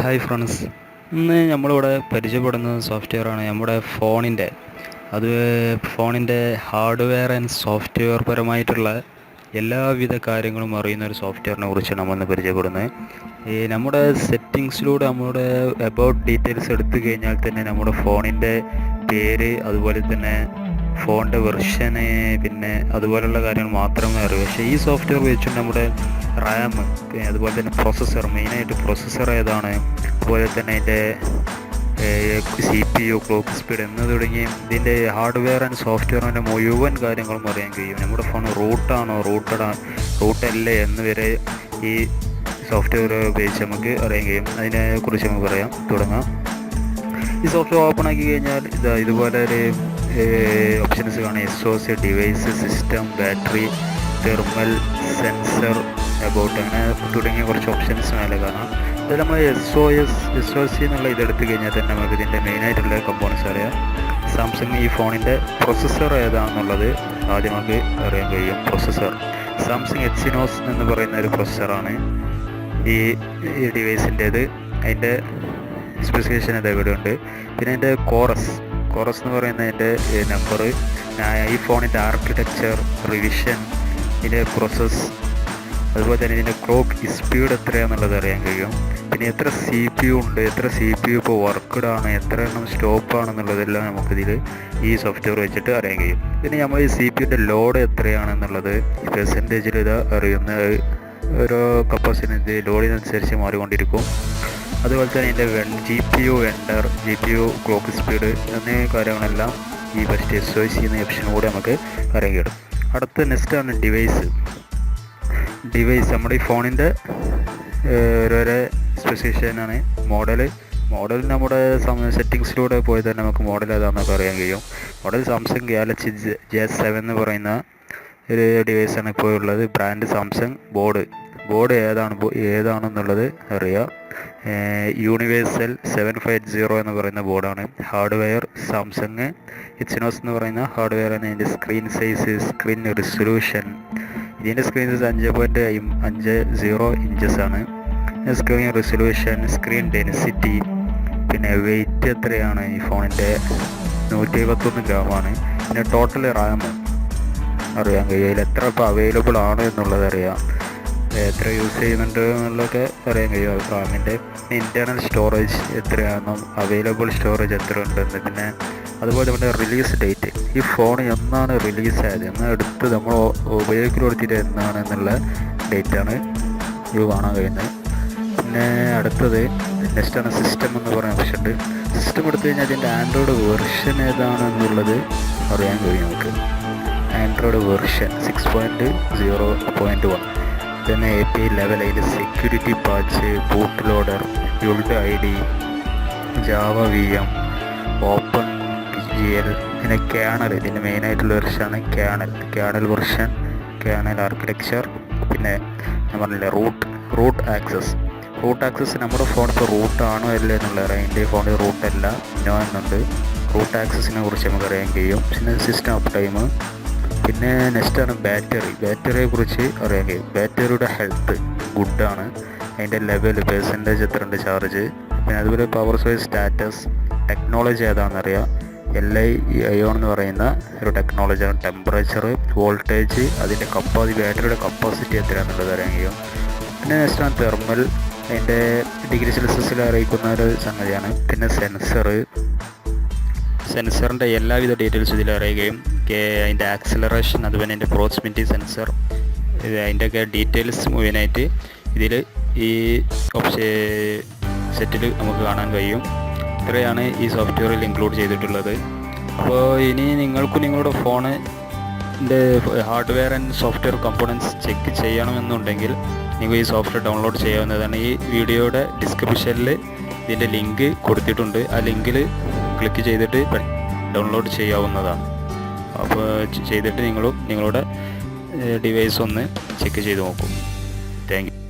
Hi friends, ഇന്ന് നമ്മളിവിടെ പരിചയപ്പെടുന്ന സോഫ്റ്റ്വെയറാണ് നമ്മുടെ ഫോണിൻ്റെ ഹാർഡ്വെയർ ആൻഡ് സോഫ്റ്റ്വെയർ പരമായിട്ടുള്ള എല്ലാവിധ കാര്യങ്ങളും അറിയുന്ന ഒരു സോഫ്റ്റ്വെയറിനെ കുറിച്ചാണ് നമ്മളിന്ന് പരിചയപ്പെടുന്നത്. നമ്മുടെ സെറ്റിങ്സിലൂടെ നമ്മുടെ അബൌട്ട് ഡീറ്റെയിൽസ് എടുത്തു കഴിഞ്ഞാൽ തന്നെ നമ്മുടെ ഫോണിൻ്റെ പേര്, അതുപോലെ തന്നെ ഫോണിൻ്റെ വെർഷന്, പിന്നെ അതുപോലെയുള്ള കാര്യങ്ങൾ മാത്രമേ അറിയൂ. പക്ഷേ ഈ സോഫ്റ്റ്വെയർ വെച്ചിട്ട് നമ്മുടെ റാം, അതുപോലെ തന്നെ പ്രോസസ്സർ, മെയിനായിട്ട് പ്രോസസ്സർ ഏതാണ്, അതുപോലെ തന്നെ അതിൻ്റെ CPU, ക്ലോക്ക് സ്പീഡ് എന്ന് തുടങ്ങി ഇതിൻ്റെ ഹാർഡ്വെയർ ആൻഡ് സോഫ്റ്റ്വെയറിൻ്റെ മുഴുവൻ കാര്യങ്ങളും അറിയാൻ കഴിയും. നമ്മുടെ ഫോൺ റൂട്ടാണോ റൂട്ടല്ലേ എന്ന് വരെ ഈ സോഫ്റ്റ്വെയർ ഉപയോഗിച്ച് നമുക്ക് അറിയാൻ കഴിയും. അതിനെക്കുറിച്ച് നമുക്ക് തുടങ്ങാം. ഈ സോഫ്റ്റ്വെയർ ഓപ്പൺ ആക്കി കഴിഞ്ഞാൽ ഇതുപോലെ ഒരു ഓപ്ഷൻസ് കാണാം. SOS, device, system, battery, thermal, sensor, about, അങ്ങനെ തുടങ്ങിയ കുറച്ച് ഓപ്ഷൻസ് മേലെ കാണാം. അതിൽ നമ്മൾ SOC എന്നുള്ള ഇതെടുത്ത് കഴിഞ്ഞാൽ തന്നെ നമുക്ക് ഇതിൻ്റെ മെയിനായിട്ടുള്ള കമ്പോണൻസ് അറിയാം. സാംസങ് ഈ ഫോണിൻ്റെ പ്രൊസസ്സർ ഏതാണെന്നുള്ളത് ആദ്യം നമുക്ക് അറിയാൻ കഴിയും. പ്രൊസസ്സർ സാംസങ് എക്സിനോസ് എന്ന് പറയുന്ന ഒരു പ്രൊസസ്സറാണ് ഈ ഡിവൈസിൻ്റേത്. അതിൻ്റെ സ്പെസിഫിക്കേഷൻ അത് ഇവിടെ ഉണ്ട്. പിന്നെ അതിൻ്റെ കോറസ് എന്ന് പറയുന്നതിൻ്റെ നമ്പർ, ഈ ഫോണിൻ്റെ ആർക്കിടെക്ചർ, റിവിഷൻ, ഇതിൻ്റെ പ്രോസസ്സ്, അതുപോലെ തന്നെ ഇതിൻ്റെ ക്ലോക്ക് സ്പീഡ് എത്രയാണെന്നുള്ളത് അറിയാൻ കഴിയും. പിന്നെ എത്ര CPU ഉണ്ട്, എത്ര CPU ഇപ്പോൾ വർക്ക്ഡ് ആണ്, എത്ര എണ്ണം സ്റ്റോപ്പ് ആണെന്നുള്ളതെല്ലാം നമുക്കിതിൽ ഈ സോഫ്റ്റ്വെയർ വെച്ചിട്ട് അറിയാൻ കഴിയും. പിന്നെ നമ്മൾ ഈ CPUൻ്റെ ലോഡ് എത്രയാണെന്നുള്ളത് പെർസെൻറ്റേജിൽ അറിയുന്ന ഓരോ കപ്പാസിറ്റി ലോഡിനനുസരിച്ച് മാറിക്കൊണ്ടിരിക്കും. അതുപോലെ തന്നെ ഇതിൻ്റെ GPU vendor, GPU clock speed എന്നീ കാര്യങ്ങളെല്ലാം ഈ ഫസ്റ്റ് SOC എന്ന ഓപ്ഷൻ കൂടെ നമുക്ക് അറിയാൻ കഴിയും. അടുത്ത നെക്സ്റ്റാണ് ഡിവൈസ്. നമ്മുടെ ഈ ഫോണിൻ്റെ ഓരോരോ സ്പെസിഫിക്കേഷനാണ്. മോഡൽ നമ്മുടെ സെറ്റിങ്സിലൂടെ പോയി തന്നെ നമുക്ക് മോഡൽ ഏതാണെന്നൊക്കെ അറിയാൻ കഴിയും. മോഡൽ സാംസങ് ഗാലക്സി J7 എന്ന് പറയുന്ന ഒരു ഡിവൈസാണ് ഇപ്പോൾ ഉള്ളത്. Brand Samsung. ബോർഡ് ഏതാണെന്നുള്ളത് അറിയാം. യൂണിവേഴ്സൽ 750 എന്ന് പറയുന്ന ബോർഡാണ്. ഹാർഡ്വെയർ സാംസങ് എക്സിനോസ് എന്ന് പറയുന്ന ഹാർഡ്വെയർ ആണ്. ഇതിൻ്റെ സ്ക്രീൻ സൈസ്, സ്ക്രീൻ റിസൊല്യൂഷൻ, ഇതിൻ്റെ സ്ക്രീൻ സൈസ് 5.50 ഇഞ്ചസ് ആണ്. സ്ക്രീൻ റിസൊല്യൂഷൻ, സ്ക്രീൻ ഡെൻസിറ്റി, പിന്നെ വെയിറ്റ് എത്രയാണ്, ഈ ഫോണിൻ്റെ 171 ഗ്രാമാണ്. പിന്നെ ടോട്ടൽ റാം അറിയാൻ കഴിയും. അതിൽ എത്ര ഇപ്പോൾ അവൈലബിൾ ആണ് എന്നുള്ളത് അറിയാം. എത്ര യൂസ് ചെയ്യുന്നുണ്ട് എന്നുള്ളതൊക്കെ അറിയാൻ കഴിയും. റാമിൻ്റെ ഇൻറ്റേർണൽ സ്റ്റോറേജ് എത്രയാണെന്നും അവൈലബിൾ സ്റ്റോറേജ് എത്ര ഉണ്ടെന്ന്, പിന്നെ അതുപോലെ നമ്മുടെ റിലീസ് ഡേറ്റ്, ഈ ഫോൺ എന്നാണ് റിലീസായത്, എടുത്ത് നമ്മൾ ഉപയോഗിക്കൽ കൊടുത്തിട്ട് എന്നാണ് എന്നുള്ള ഡേറ്റാണ് ഇത് കാണാൻ കഴിയുന്നത്. പിന്നെ അടുത്തത് നെക്സ്റ്റാണ് സിസ്റ്റം എന്ന് പറയുന്ന ഓപ്ഷൻ ഉണ്ട്. സിസ്റ്റം എടുത്തു കഴിഞ്ഞാൽ അതിൻ്റെ ആൻഡ്രോയിഡ് വെർഷൻ ഏതാണെന്നുള്ളത് അറിയാൻ കഴിയും നമുക്ക്. ആൻഡ്രോയിഡ് വെർഷൻ 6.0.1, പിന്നെ API ലെവൽ, അതിൻ്റെ security patch, boot loader, build ID, Java VM, open PGL, പിന്നെ കേണൽ. ഇതിൻ്റെ മെയിനായിട്ടുള്ള വെർഷനാണ് കേണൽ വെർഷൻ, കേണൽ ആർക്കിടെക്ചർ. പിന്നെ ഞാൻ പറഞ്ഞില്ലേ റൂട്ട് ആക്സസ് നമ്മുടെ ഫോൺ ഇപ്പോൾ റൂട്ടാണോ അല്ലേ എന്നുള്ളത് അറിയാം. എൻ്റെ ഫോണിൽ റൂട്ടല്ല, നോ എന്നുണ്ട്. റൂട്ട് ആക്സസിനെ കുറിച്ച് നമുക്ക് അറിയാൻ കഴിയും. പിന്നെ സിസ്റ്റം അപ്പ് ടൈം. പിന്നെ നെക്സ്റ്റാണ് ബാറ്ററിയെ കുറിച്ച് അറിയാൻ കഴിയും. ബാറ്ററിയുടെ ഹെൽത്ത് ഗുഡാണ്. അതിൻ്റെ ലെവൽ, പെർസെൻറ്റേജ് എത്ര ഉണ്ട് ചാർജ്, പിന്നെ അതുപോലെ പവർ സോഴ്സ് സ്റ്റാറ്റസ്, ടെക്നോളജി ഏതാണെന്നറിയാം. LiON എന്ന് പറയുന്ന ഒരു ടെക്നോളജിയാണ്. ടെമ്പറേച്ചർ, വോൾട്ടേജ്, അതിൻ്റെ ബാറ്ററിയുടെ കപ്പാസിറ്റി എത്രയാണെന്നുള്ളത് അറിയാൻ കഴിയും. പിന്നെ നെക്സ്റ്റാണ് തെർമൽ, അതിൻ്റെ ഡിഗ്രി സെൽഷ്യസിൽ അറിയിക്കുന്ന ഒരു സംഗതിയാണ്. പിന്നെ സെൻസറിൻ്റെ എല്ലാവിധ ഡീറ്റെയിൽസും ഇതിൽ അറിയുകയും അതിൻ്റെ ആക്സിലറേഷൻ, അതുപോലെ അതിൻ്റെ പ്രോക്സിമിറ്റി സെൻസർ, അതിൻ്റെയൊക്കെ ഡീറ്റെയിൽസ് മുഴുവനായിട്ട് ഇതിൽ ഈ സെറ്റിൽ നമുക്ക് കാണാൻ കഴിയും. ഇത്രയാണ് ഈ സോഫ്റ്റ്വെയറിൽ ഇൻക്ലൂഡ് ചെയ്തിട്ടുള്ളത്. അപ്പോൾ ഇനി നിങ്ങളുടെ ഫോണിൻ്റെ hardware and software components check ചെയ്യണമെന്നുണ്ടെങ്കിൽ നിങ്ങൾക്ക് ഈ സോഫ്റ്റ്വെയർ ഡൗൺലോഡ് ചെയ്യാവുന്നതാണ്. ഈ വീഡിയോയുടെ ഡിസ്ക്രിപ്ഷനിൽ ഇതിൻ്റെ ലിങ്ക് കൊടുത്തിട്ടുണ്ട്. ആ ലിങ്കിൽ ക്ലിക്ക് ചെയ്തിട്ട് ഡൗൺലോഡ് ചെയ്യാവുന്നതാണ്. അപ്പോൾ ചെയ്തിട്ട് നിങ്ങളുടെ ഡിവൈസ് ഒന്ന് ചെക്ക് ചെയ്ത് നോക്കും. Thank you.